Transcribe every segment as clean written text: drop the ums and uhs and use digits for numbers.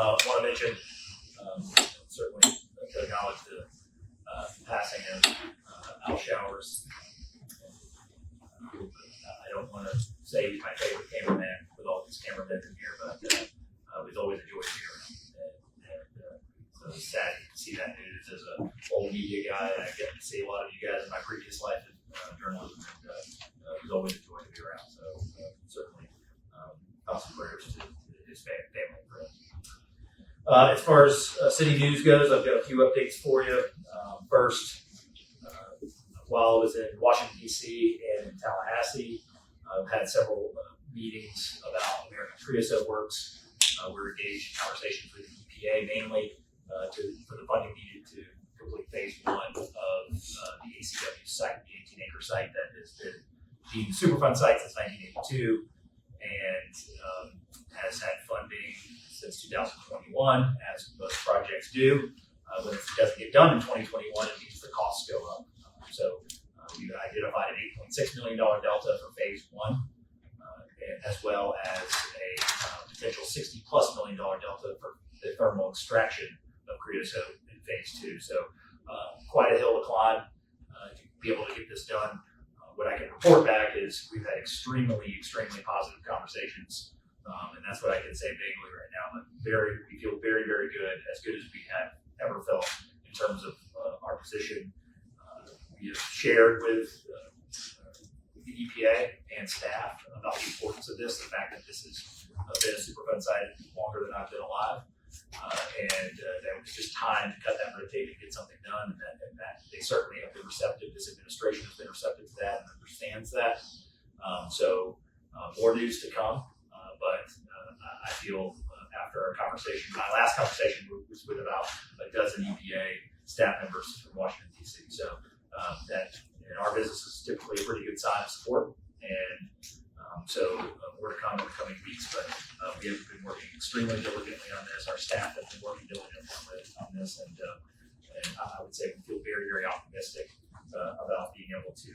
want to mention, certainly to acknowledge the passing of Al Showers. I don't want to say he's my favorite cameraman with all these cameramen in here, but we've always enjoyed being around. So it's sad to see that news as an old media guy. I get to see a lot of you guys in my previous life in journalism, and we've always enjoyed to be around. So certainly thoughts and prayers to his family and friends. As far as city news goes, I've got a few updates for you. First, while I was in Washington, D.C. and in Tallahassee, I've had several meetings about American Creosote Works. We're engaged in conversations with the EPA mainly for the funding needed to complete phase one of the ACW site, the 18-acre site that has been deemed Superfund Site since 1982 and has had funding since 2021, as most projects do. When it doesn't get done in 2021, it means the costs go up. So we identified an $8.6 million delta for phase one, as well as a potential $60+ million delta for the thermal extraction of creosote in phase two. So quite a hill to climb to be able to get this done. What I can report back is we've had extremely positive conversations, and that's what I can say vaguely right now. But we feel very good, as good as we have ever felt in terms of our position. We have shared with the EPA and staff about the importance of this, the fact that this has been a Superfund site longer than I've been alive, and that it was just time to cut that red tape and get something done, and that they certainly have been receptive. This administration has been receptive to that and understands that. So more news to come, but I feel after our conversation, my last conversation was with about a dozen EPA staff members from Washington, D.C. So that in our business is typically a pretty good sign of support, and so more to come in the coming weeks. But we have been working extremely diligently on this. Our staff has been working diligently on this, and I would say we feel very optimistic about being able to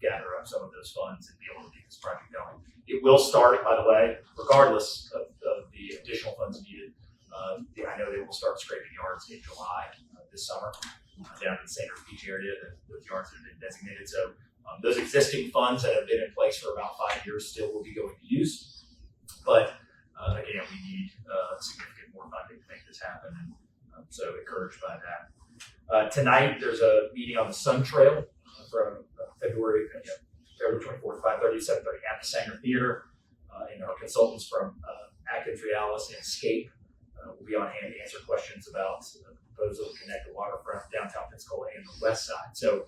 gather up some of those funds and be able to get this project going. It will start, by the way, regardless of the additional funds needed. I know they will start scraping yards in July this summer down in the Sanders Beach area, those yards that have been designated. So those existing funds that have been in place for about 5 years still will be going to use. But again, we need significant more funding to make this happen, and so encouraged by that. Tonight, there's a meeting on the SunTrail from February 24th, 5:30 to 7:30 at the Sanger Theater, and our consultants from Atkins Realis and Escape will be on hand to answer questions about the proposal to connect the waterfront, downtown Pensacola, and the west side. So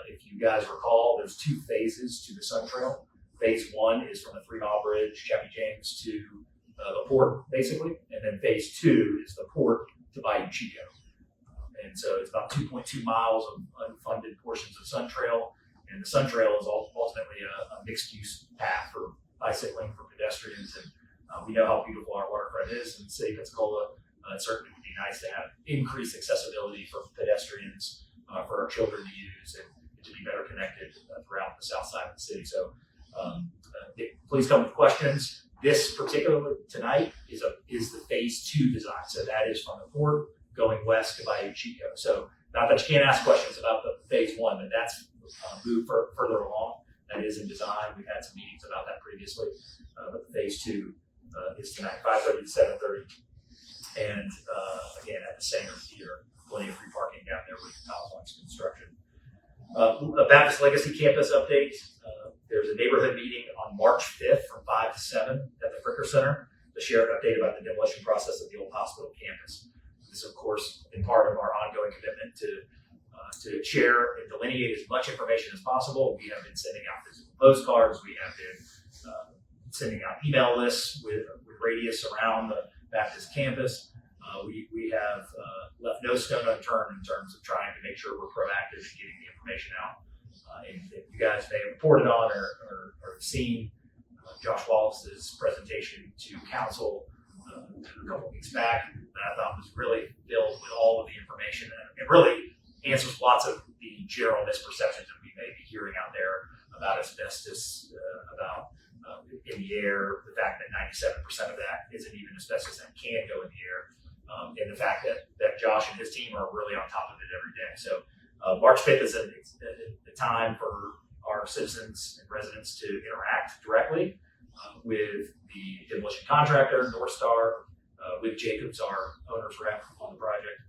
if you guys recall, there's two phases to the SunTrail. Phase one is from the 3 Mile Bridge, Chevy James, to the port, basically, and then phase two is the port to Bayou Chico. And so it's about 2.2 miles of unfunded portions of SunTrail, and the SunTrail is ultimately a mixed-use path for bicycling, for pedestrians, and we know how beautiful our waterfront is in the city of Pensacola. It certainly would be nice to have increased accessibility for pedestrians, for our children to use, and to be better connected throughout the south side of the city. So please come with questions. This particular tonight is the phase two design. So that is from the port going west to Bayou Chico. So not that you can't ask questions about the phase one, but that's moved further along. That is in design. We've had some meetings about that previously, but the phase two is tonight, 5:30 to 7:30. And again, at the Sanger Theater, plenty of free parking down there with the Palafox construction. The Baptist Legacy Campus update. There's a neighborhood meeting on March 5th from 5 to 7 at the Fricker Center to share an update about the demolition process of the old hospital campus. This, of course, in part of our ongoing commitment to share and delineate as much information as possible. We have been sending out physical postcards. We have been sending out email lists with radius around the Baptist campus. We have left no stone unturned in terms of trying to make sure we're proactive in getting the information out. And you guys may have reported on or seen Josh Wallace's presentation to council a couple of weeks back that I thought was really filled with all of the information, and it really answers lots of the general misperceptions that we may be hearing out there about asbestos, about in the air, the fact that 97% of that isn't even asbestos that can go in the air. and the fact that Josh and his team are really on top of it every day. So March 5th is a time for our citizens and residents to interact directly with the demolition contractor, North Star, with Jacobs, our owner's rep on the project.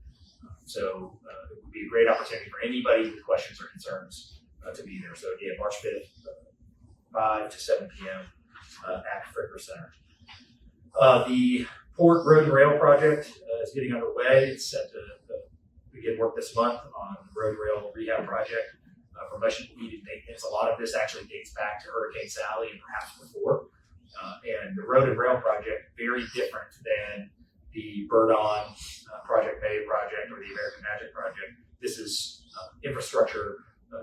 So it would be a great opportunity for anybody with questions or concerns to be there. So again, March 5th, 5 to 7 p.m. At Fricker Center. The Port Road and Rail project is getting underway. It's set to begin work this month on the road rail rehab project for much needed maintenance. A lot of this actually dates back to Hurricane Sally and perhaps before. And the road and rail project, very different than the Bird On Project May project or the American Magic project. This is infrastructure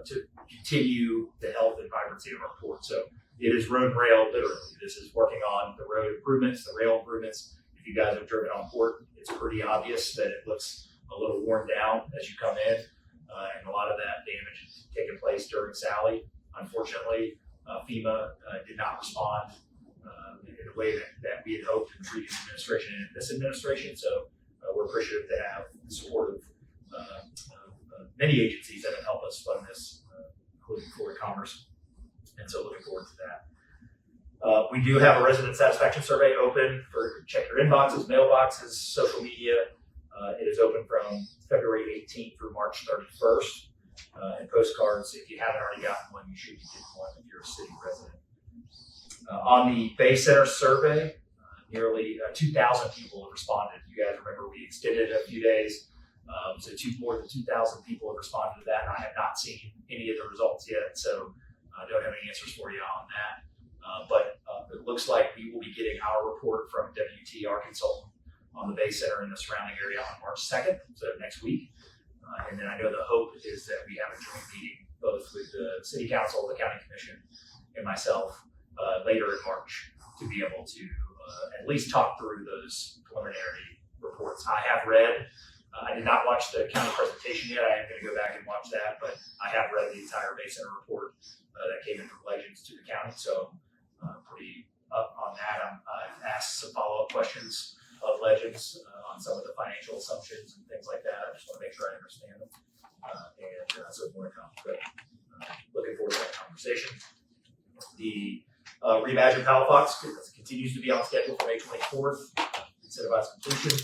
to continue the health and vibrancy of our port. So it is road and rail, literally. This is working on the road improvements, the rail improvements. If you guys have driven on port, it's pretty obvious that it looks a little worn down as you come in. And a lot of that damage has taken place during Sally. Unfortunately, FEMA did not respond in a way that we had hoped in the previous administration and this administration. So we're appreciative to have the support of many agencies that have helped us fund this, including Florida Commerce. And so looking forward to that. We do have a resident satisfaction survey open for check your inboxes, mailboxes, social media. It is open from February 18th through March 31st. And postcards, if you haven't already gotten one, you should be getting one if you're a city resident. On the Bay Center survey, nearly 2,000 people have responded. You guys remember we extended it a few days. So more than 2,000 people have responded to that. I have not seen any of the results yet, so I don't have any answers for you on that. But it looks like we will be getting our report from WT, our consultant, on the Bay Center and the surrounding area on March 2nd, so next week. And then I know the hope is that we have a joint meeting both with the City Council, the County Commission, and myself later in March to be able to at least talk through those preliminary reports. I have read, I did not watch the county presentation yet. I am going to go back and watch that, but I have read the entire Bay Center report that came in from Legends to the county, so pretty up on that. I've asked some follow-up questions of Legends on some of the financial assumptions and things like that. I just want to make sure I understand them, and so more to come. But looking forward to that conversation. The Reimagine Palafox continues to be on schedule for May 24th, incentivized completion.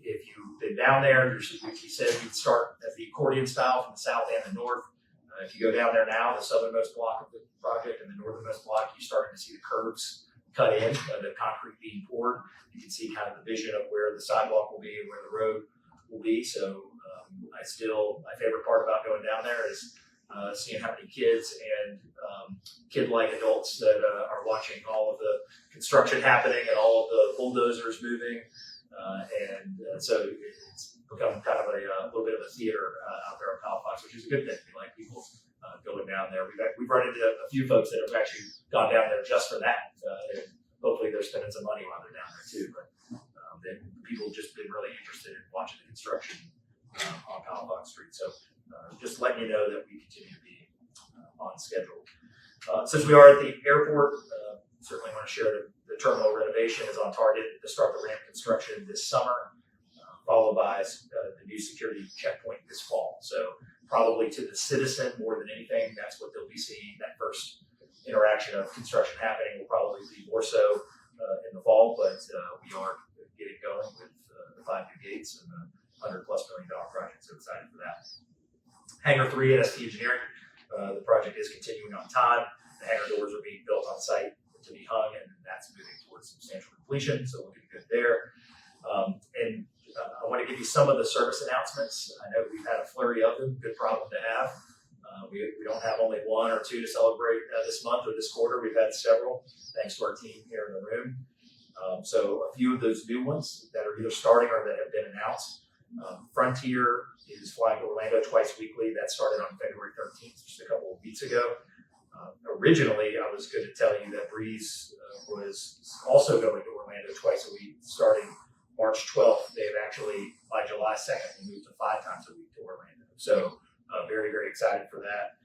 If you've been down there, he said you'd start at the accordion style from the south and the north. If you go down there now, the southernmost block of the project and the northernmost block, you're starting to see the curves cut in, the concrete being poured. You can see kind of the vision of where the sidewalk will be and where the road will be. So my favorite part about going down there is seeing how many kids and kid-like adults that are watching all of the construction happening and all of the bulldozers moving. So it's become kind of a little bit of a theater out there at Palafox, which is a good thing. We like people going down there. We've run into a few folks that have actually gone down there just for that. And hopefully they're spending some money while they're down there too. But people have just been really interested in watching the construction on Palafox Street. So just letting you know that we continue to be on schedule. Since we are at the airport, certainly want to share that the terminal renovation is on target to start the ramp construction this summer, followed by the new security checkpoint this fall. So probably to the citizen more than anything, that's what they'll be seeing. That first interaction of construction happening will probably be more so in the fall, but we are getting going with the 5 new gates and the $100+ million project. So excited for that. Hangar 3 at ST Engineering, the project is continuing on time. The hangar doors are being built on site to be hung, and that's moving towards substantial completion, so looking good there. I want to give you some of the service announcements. I know we've had a flurry of them, good problem to have. We don't have only 1 or 2 to celebrate this month or this quarter. We've had several, thanks to our team here in the room. So a few of those new ones that are either starting or that have been announced. Frontier is flying to Orlando twice weekly. That started on February 13th, just a couple of weeks ago. Originally, I was going to tell you that Reeves was also going to Orlando twice a week, starting March 12th. They've actually, by July 2nd, moved to 5 times a week to Orlando. So very, very excited for that.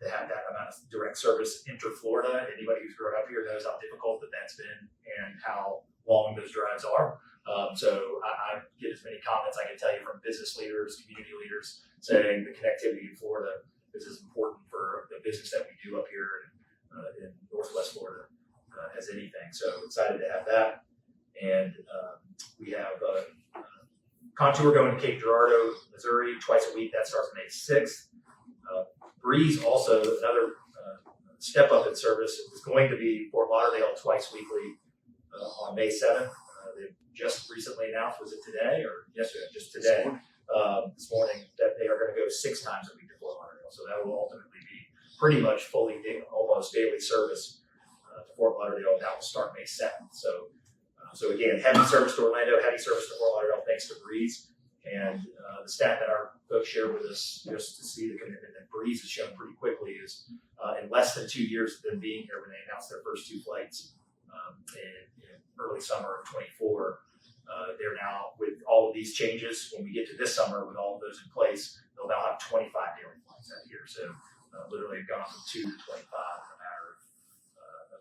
To have that amount of direct service inter-Florida. Anybody who's grown up here knows how difficult that's been and how long those drives are. So many comments I can tell you from business leaders, community leaders, saying the connectivity in Florida is as important for the business that we do up here in Northwest Florida as anything. So excited to have that. And we have Contour going to Cape Girardeau, Missouri, twice a week. That starts May 6th. Breeze also, another step up in service, is going to be Fort Lauderdale twice weekly on May 7th. They just recently announced, was it today or yesterday? Just today, this morning, that they are going to go 6 times a week to Fort Lauderdale. So that will ultimately be pretty much almost daily service to Fort Lauderdale. That will start May 7th. So again, heavy service to Orlando, heavy service to Fort Lauderdale, thanks to Breeze. And the stat that our folks shared with us, just to see the commitment that Breeze has shown pretty quickly, is in less than 2 years of them being here, when they announced their first 2 flights in early summer of 24, they're now, with all of these changes, when we get to this summer, with all of those in place, they'll now have 25 daily flights that year. So literally gone from 2 to 25 in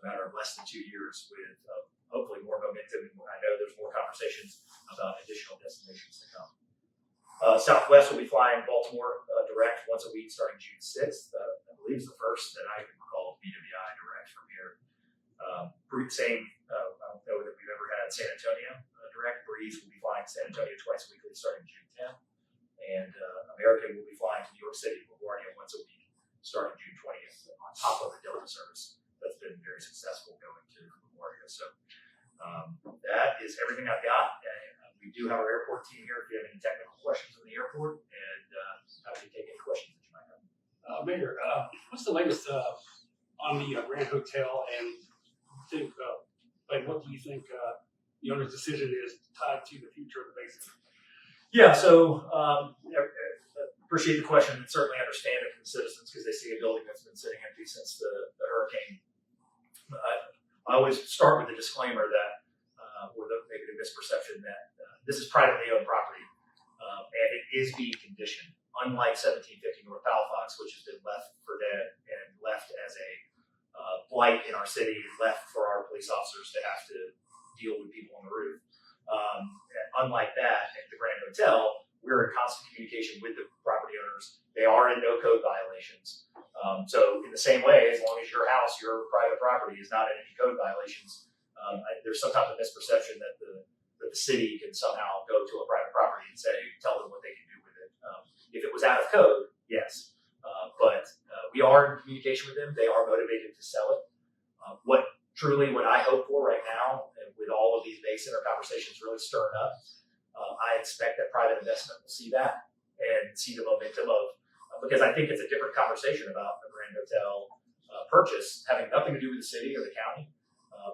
a matter of less than 2 years, with hopefully more momentum. I know there's more conversations about additional destinations to come. Southwest will be flying Baltimore direct once a week starting June 6th. I believe it's the first that I can recall BWI direct from here. Same, I don't know that we've ever had San Antonio direct. Breeze will be flying San Antonio twice weekly starting June 10th. And American will be flying to New York City, LaGuardia once a week starting June 20th, on top of the Delta service that's been very successful going to LaGuardia. So that is everything I've got. We do have our airport team here if you have any technical questions on the airport, and happy to take any questions that you might have. Mayor, what's the latest on the Grand Hotel, and what do you think the owner's decision is tied to the future of the basin? Yeah, so appreciate the question, and certainly understand it from citizens because they see a building that's been sitting empty since the hurricane. I always start with a disclaimer that, or maybe the misperception that this is privately owned property, and it is being conditioned, unlike 1750 North Palafox, which has been left for dead and left as a blight in our city, left for our police officers to have to deal with people on the roof. Unlike that, at the Grand Hotel, we're in constant communication with the property owners. They are in no code violations. So in the same way, as long as your house, your private property, is not in any code violations, there's sometimes a misperception that the city can somehow go to a private property and tell them what they can do with it. If it was out of code, yes. But we are in communication with them. They are motivated to sell it. What I hope for right now, and with all of these Bay Center conversations really stirring up, I expect that private investment will see that and see the momentum of, because I think it's a different conversation about the Grand Hotel purchase having nothing to do with the city or the county.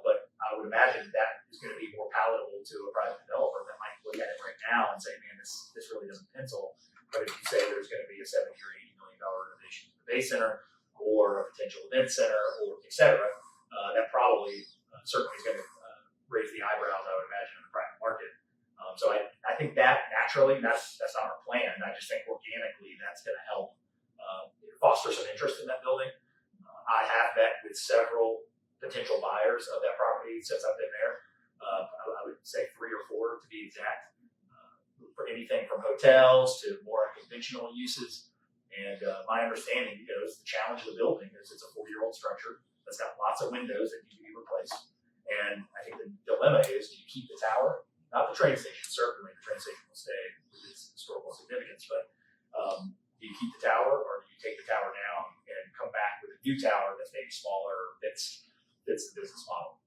But I would imagine that is going to be more palatable to a private developer that might look at it right now and say, man, this really doesn't pencil. But if you say there's going to be a $70 or $80 million renovation to the Bay Center, or a potential event center, or et cetera, that probably certainly is going to raise the eyebrows, I would imagine, in the private market. So I think that naturally, that's not our plan. I just think organically that's going to help foster some interest in that building. I have met with several potential buyers of that property since I've been there. I would say 3 or 4 to be exact, for anything from hotels to more unconventional uses. And my understanding, is the challenge of the building is it's a 40-year-old structure that's got lots of windows that need to be replaced. And I think the dilemma is, do you keep the tower? Not the train station, certainly the train station will stay with its historical significance, but do you keep the tower, or do you take the tower down and come back with a new tower that's maybe smaller, fits the business model?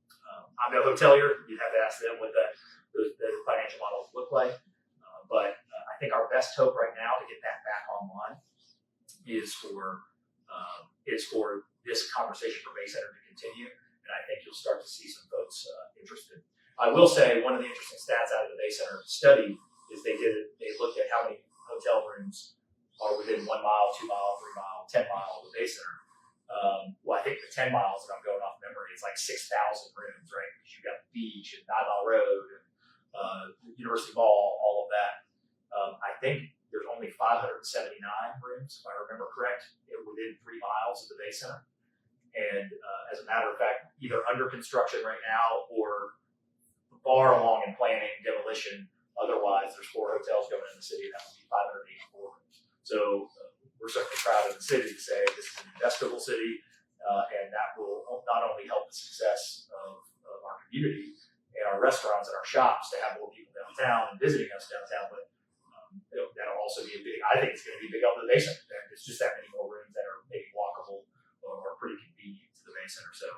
I'm no hotelier. You'd have to ask them what the financial models look like. But I think our best hope right now to get that back online is for this conversation for Bay Center to continue. And I think you'll start to see some folks interested. I will say one of the interesting stats out of the Bay Center study is they looked at how many hotel rooms are within 1 mile, 2 mile, 3 mile, 10 mile of the Bay Center. Well, I think the 10 miles that I'm going off memory is like 6,000 rooms, right? Because you've got the beach and 9 Mile Road and University Mall, all of that. I think there's only 579 rooms, if I remember correct, within 3 miles of the Bay Center. And as a matter of fact, either under construction right now or far along in planning, demolition of otherwise, there's 4 hotels going in the city, and that would be 584 rooms. So we're certainly proud of the city to say this is an investable city, and that will not only help the success of our community and our restaurants and our shops to have more people downtown and visiting us downtown, but that'll also be I think it's going to be big up to the Bay Center. It's just that many more rooms that are maybe walkable or pretty convenient to the Bay Center. So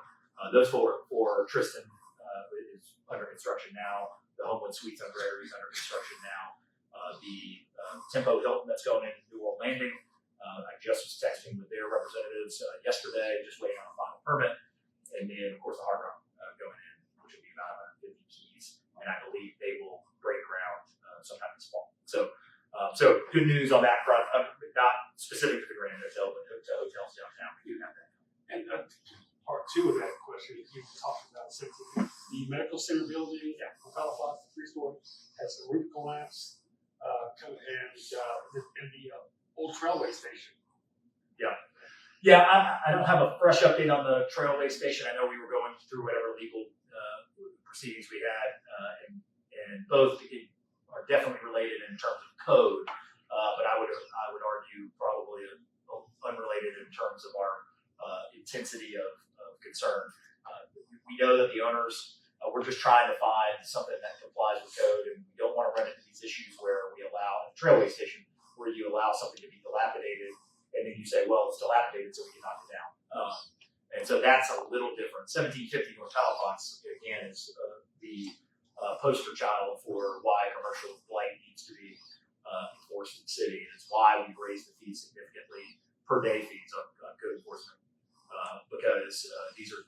those for Tristan is under construction now. The Homewood Suites on Prairie is under construction now. The Tempo Hilton that's going in New World Landing. I just was texting with their representatives yesterday, just waiting on a final permit. And then, of course, the Hard Rock going in, which will be about 50 keys. And I believe they will break ground sometime this fall. So good news on that front. Not specific to the Grand Hotel, but to hotels downtown. We do have that. And part 2 of that question is you talked about simply the medical center building, Palafox, 3-story, has a roof collapse, and the old trailway station. Yeah, I don't have a fresh update on the trailway station. I know we were going through whatever legal proceedings we had, and both are definitely related in terms of code, but I would argue probably unrelated in terms of our intensity of concern. We know that the owners, we're just trying to find something that complies with code, and we don't want to run into these issues where we allow a trailway station where you allow something to be dilapidated, and then you say, well, it's dilapidated, so we can knock it down. And so that's a little different. 1750 North Palafox, again, is the poster child for why commercial blight needs to be enforced in the city. And it's why we've raised the fees significantly, per day fees on code enforcement, because these are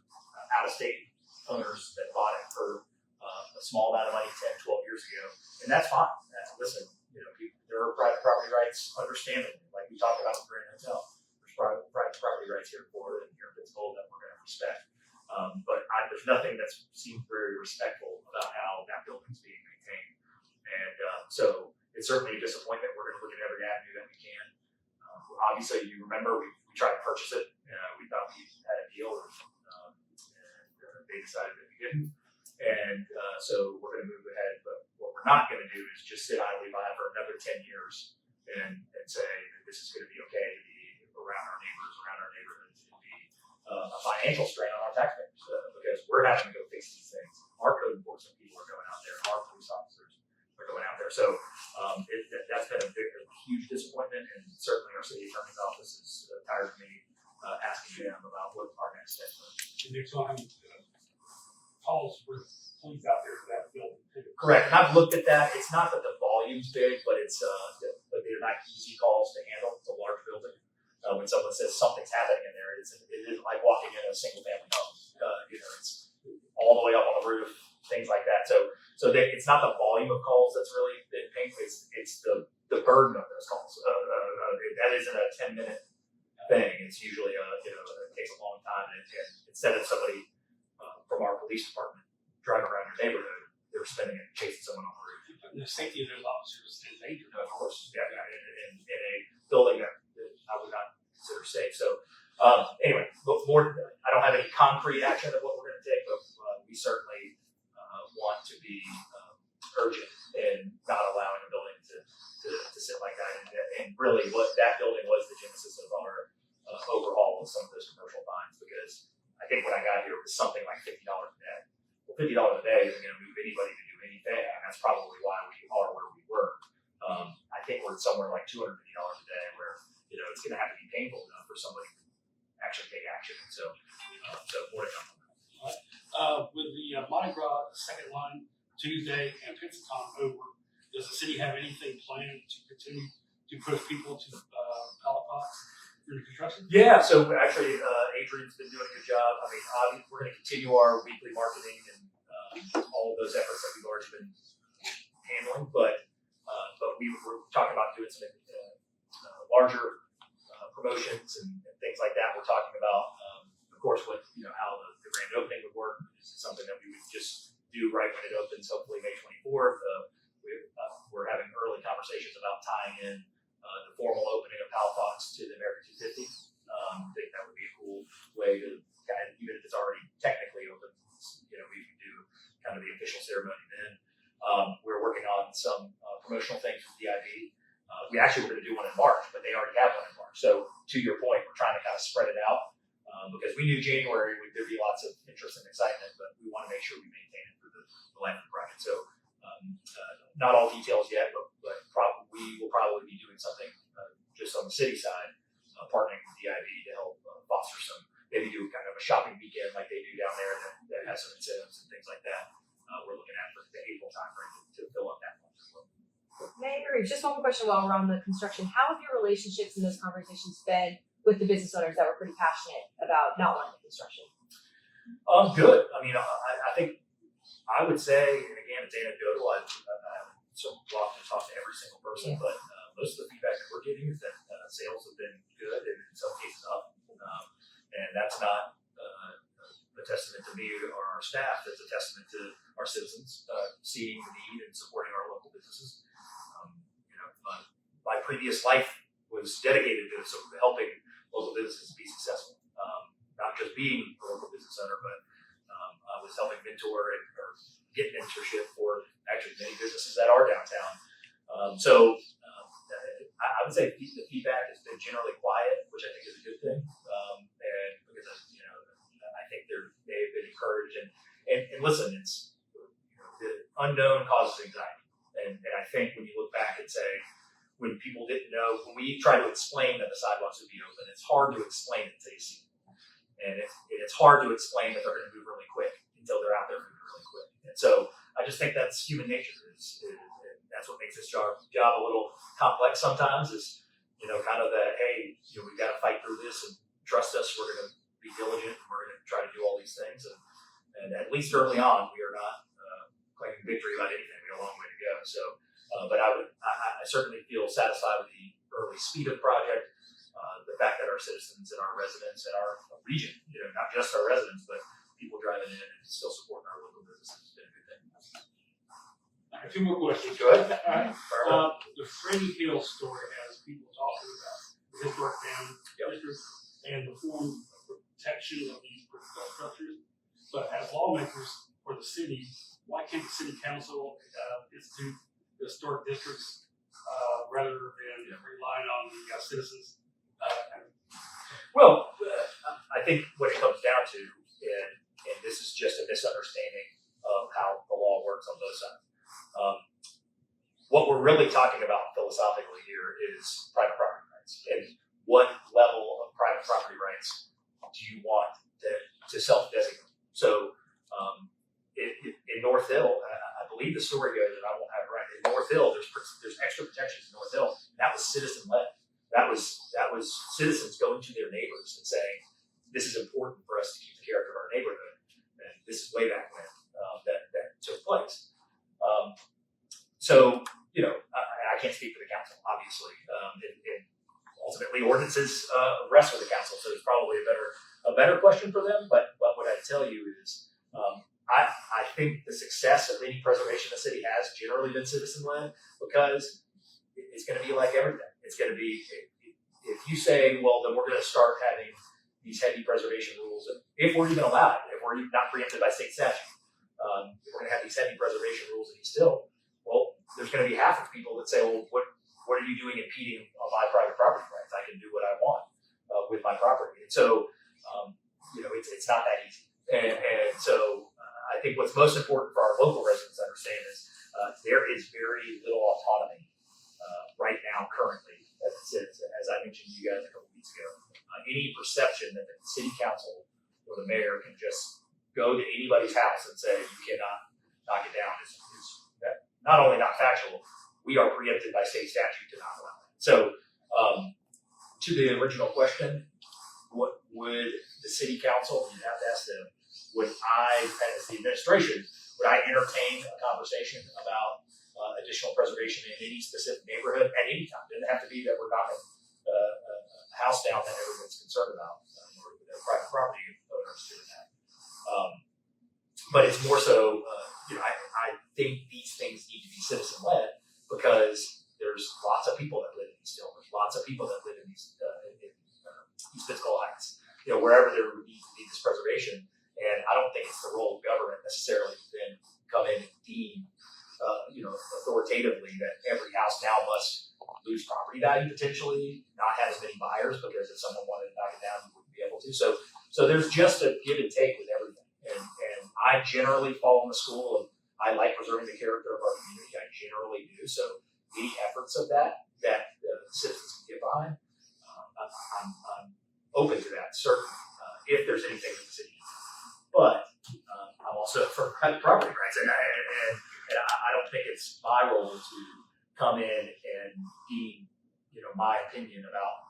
out-of-state owners that bought it for a small amount of money 10, 12 years ago, and that's fine. Listen, there are private property rights, understandably, like we talked about with Grand Hotel. There's private property rights here in Florida and here in Pensacola that we're going to respect. But there's nothing that seems very respectful about how that building's being maintained. And so it's certainly a disappointment. We're going to look at every avenue that we can. Obviously, you remember we tried to purchase it. We thought we had a deal, and they decided that we didn't. And so we're going to move ahead. But what we're not going to do is just sit idly by for another 10 years and say that this is going to be okay to be around our neighbors, around our neighborhoods, and be a financial strain on our taxpayers because we're having to go fix these things. Our code enforcement people are going out there, our police officers are going out there. So that's been a huge disappointment, and certainly our city attorney's office is tired of me asking them about what our next steps are. And there's going to calls for police out there for that building too. Correct. And I've looked at that. It's not that the volume's big, but but they're not easy calls to handle. It's a large building. When someone says something's happening in there, it isn't like walking in a single family home. It's all the way up on the roof, things like that. So it's not the volume of calls that's really been painful. It's the burden of those calls. That isn't a 10-minute thing. It's usually it takes a long time, and instead of somebody from our police department driving around your neighborhood, they're spending it chasing someone on the roof. And the safety of those officers is in danger. Of course, yeah, in a building that I would not consider safe. So anyway, I don't have any concrete action of what we're going to take, but we certainly want to be urgent in not allowing a building to sit like that. And really, what that building was the genesis of our overhaul of some of those commercial fines, because I think when I got here, it was something like $50 a day. Well, $50 a day isn't going to move anybody to do anything, and that's probably why we are where we were. I think we're somewhere like $250 a day, where it's going to have to be painful enough for somebody to actually take action. So more to come on that. With the Mardi Gras, the second line Tuesday, and Pensacola over, does the city have anything planned to continue to push people to Palafox through the construction? Yeah, so actually, Adrian's been doing a good job. I mean, we're going to continue our weekly marketing and all of those efforts that we've already been handling, but we were talking about doing some larger promotions and things like that. We're talking about, of course, what how the grand opening would work. This is something that we would just do right when it opens, hopefully May 24th. We're having early conversations about tying in the formal opening of Palafox to the American 250. I think that would be a cool way to kind of, even if it's already technically open, we can do kind of the official ceremony then. We're working on some promotional things with DIB. We actually were going to do one in March, but they already have one in March. So to your point, we're trying to kind of spread it out because we knew January there'd be lots of interest and excitement, but we want to make sure we maintain it for the life of the project. So not all details yet, but we will probably be doing something just on the city side, partnering with DIB to help foster some, maybe do kind of a shopping weekend like they do down there that has some incentives and things like that. We're looking at for the April timeframe to fill up that one as well. Mayor, just one more question while we're on the construction. How have your relationships and those conversations been with the business owners that were pretty passionate about not wanting the construction? Good. I mean, I think I would say, and again, it's anecdotal. I so often talk to every single person, but most of the feedback that we're getting is that sales have been good and in some cases up. And that's not a testament to me or our staff. That's a testament to our citizens seeing the need and supporting our local businesses. My previous life was dedicated to helping local businesses be successful. Not just being a local business owner, but I was helping mentor or get mentorship for actually many businesses that are downtown. I would say the feedback has been generally quiet, which I think is a good thing. And because I think they've been encouraged and listen, it's the unknown causes anxiety. And I think when you look back and say, when people didn't know, when we try to explain that the sidewalks would be open, it's hard to explain it until you see it. And it's hard to explain that they're going to move really quick until they're out there moving really quick. And so I just think that's human nature. That's what makes this job a little complex sometimes is, kind of that, hey, we've got to fight through this and trust us. We're going to be diligent. And we're going to try to do all these things. And at least early on, we are not claiming victory about anything. We have a long way to go. So, but I certainly feel satisfied with the early speed of the project. The fact that our citizens and our residents and our region, not just our residents, but people driving in and still supporting our local businesses has been a good thing. I have two more questions. Go ahead. The Fairnie Hill story has people talking about the historic town district and the form of protection of these structures. But as lawmakers for the city, why can't the city council institute the historic districts rather than relying on the citizens? Well, I think what it comes down to, and this is just a misunderstanding of how the law works on both sides. What we're really talking about philosophically here is private property rights. And what level of private property rights do you want to self-designate? So in North Hill, I believe the story goes, and I won't have it right, in North Hill, there's extra protections in North Hill. That was citizen-led. That was citizens going to their neighbors and saying, this is important for us to keep the character of our neighborhood. And this is way back when that took place. I can't speak for the council, obviously. And ultimately, ordinances rest with the council, so it's probably a better question for them. But what I'd tell you is, I think the success of any preservation the city has generally been citizen-led because it's going to be like everything. It's going to be, if you say, well, then we're going to start having these heavy preservation rules, if we're even allowed, if we're not preempted by state statute, if we're going to have these heavy preservation rules in East Hill, well, there's going to be half of people that say, well, what are you doing impeding on my private property rights? I can do what I want with my property. And so, it's not that easy. And so I think what's most important for our local residents to understand is there is very little autonomy right now currently, as I mentioned to you guys a couple weeks ago. Any perception that the city council or the mayor can just go to anybody's house and say you cannot knock it down is not only not factual, we are preempted by state statute to not allow it. So to the original question, what would the city council, you'd have to ask them, would I, as the administration, would I entertain a conversation about additional preservation in any specific neighborhood at any time? It doesn't have to be that we're knocking a house down that everyone's concerned about, or the private property owners doing that. But it's more so, I think these things need to be citizen-led because there's lots of people that live in East Hill. There's lots of people that live in East Pensacola Heights, wherever there would need to be this preservation. And I don't think it's the role of government necessarily to then come in and deem, authoritatively legislatively that every house now must lose property value potentially, not have as many buyers, because if someone wanted to knock it down, you wouldn't be able to. So there's just a give and take with everything. And I generally fall in the school of, I like preserving the character of our community. I generally do. So any efforts of that citizens can get behind, I'm open to that, certainly, if there's anything that the city needs. But I'm also for private property rights, and I don't think it's my role to come in and deem, my opinion about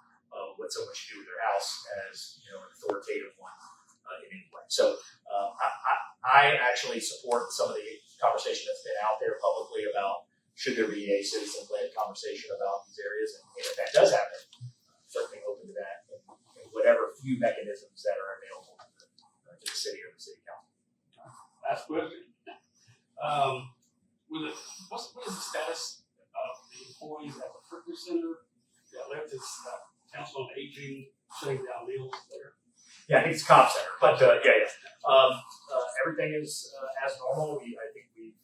what someone should do with their house as, an authoritative one in any way. So I actually support some of the conversation that's been out there publicly about should there be a citizen-led conversation about these areas, and if that does happen, I'm certainly open to that in whatever few mechanisms that are available to the city or the city council. Last question. What is the status of the employees at the Fairnie Center that left this council on aging, shutting down meals there? Yeah, I think it's Cobb Center, but everything is as normal. I think we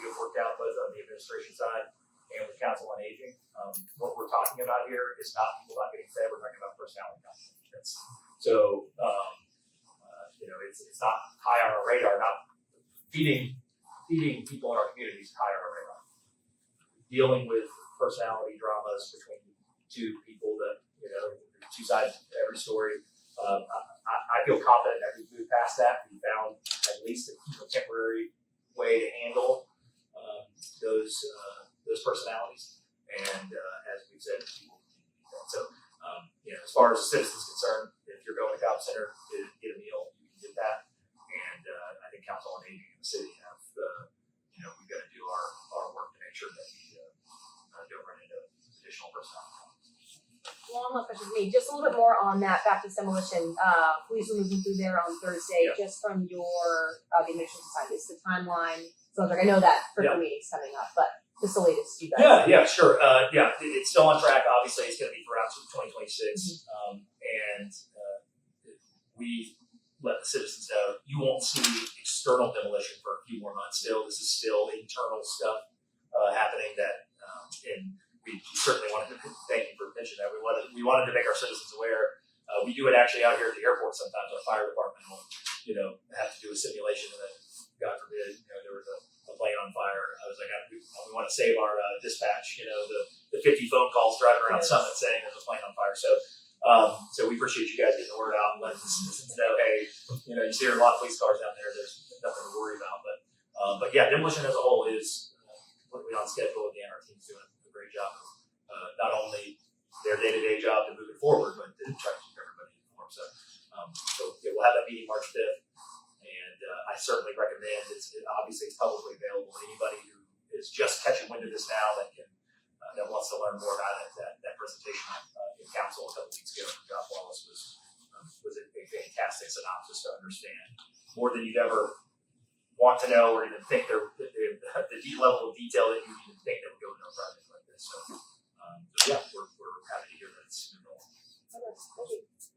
have worked out both on the administration side and with council on aging. What we're talking about here is not people not getting fed. We're talking about personality conflicts. So it's not high on our radar. Not feeding people in our communities is high on our radar. Dealing with personality dramas between two people that two sides of every story. I feel confident that we've moved past that. We found at least a temporary way to handle those personalities, and as we've said, people continue to do that. So, as far as the citizens concerned, if you're going to Cobb Center to get a meal, you can get that. And I think Council on Aging in the city have, we've got to do our work to make sure that we don't run into additional personality. One more question for me, just a little bit more on that back to Demolition. Police were moving through there on Thursday. Yeah. Just from your the administration side, is the timeline? So I know that further meeting's coming up, but just the latest you guys. Yeah, sure. It's still on track. Obviously, it's going to be throughout 2026, and we let the citizens know you won't see external demolition for a few more months. Still, this is still internal stuff happening. That and we certainly wanted to thank you for mentioning that. We wanted to make our citizens aware. We do it actually out here at the airport sometimes. Our fire department will, have to do a simulation, and then, God forbid, there was a plane on fire. I was like, we want to save our dispatch. The 50 phone calls driving around Summit saying there's a plane on fire. So we appreciate you guys getting the word out and letting the citizens know, hey, you see a lot of police cars down there. There's nothing to worry about. But yeah, demolition as a whole is completely on schedule. Again, our team's doing a great job of not only their day-to-day job to move it forward, but to try to keep everybody informed. So we'll have that meeting March 5th, and I certainly recommend obviously it's publicly available. Anybody who is just catching wind of this now that wants to learn more about it, that presentation in council a couple weeks ago from Josh Wallace was a fantastic synopsis to understand more than you'd ever want to know or even think the level of detail that you even think that would go into a project like this. So yeah, we're happy to hear that it's been rolling. Thank you.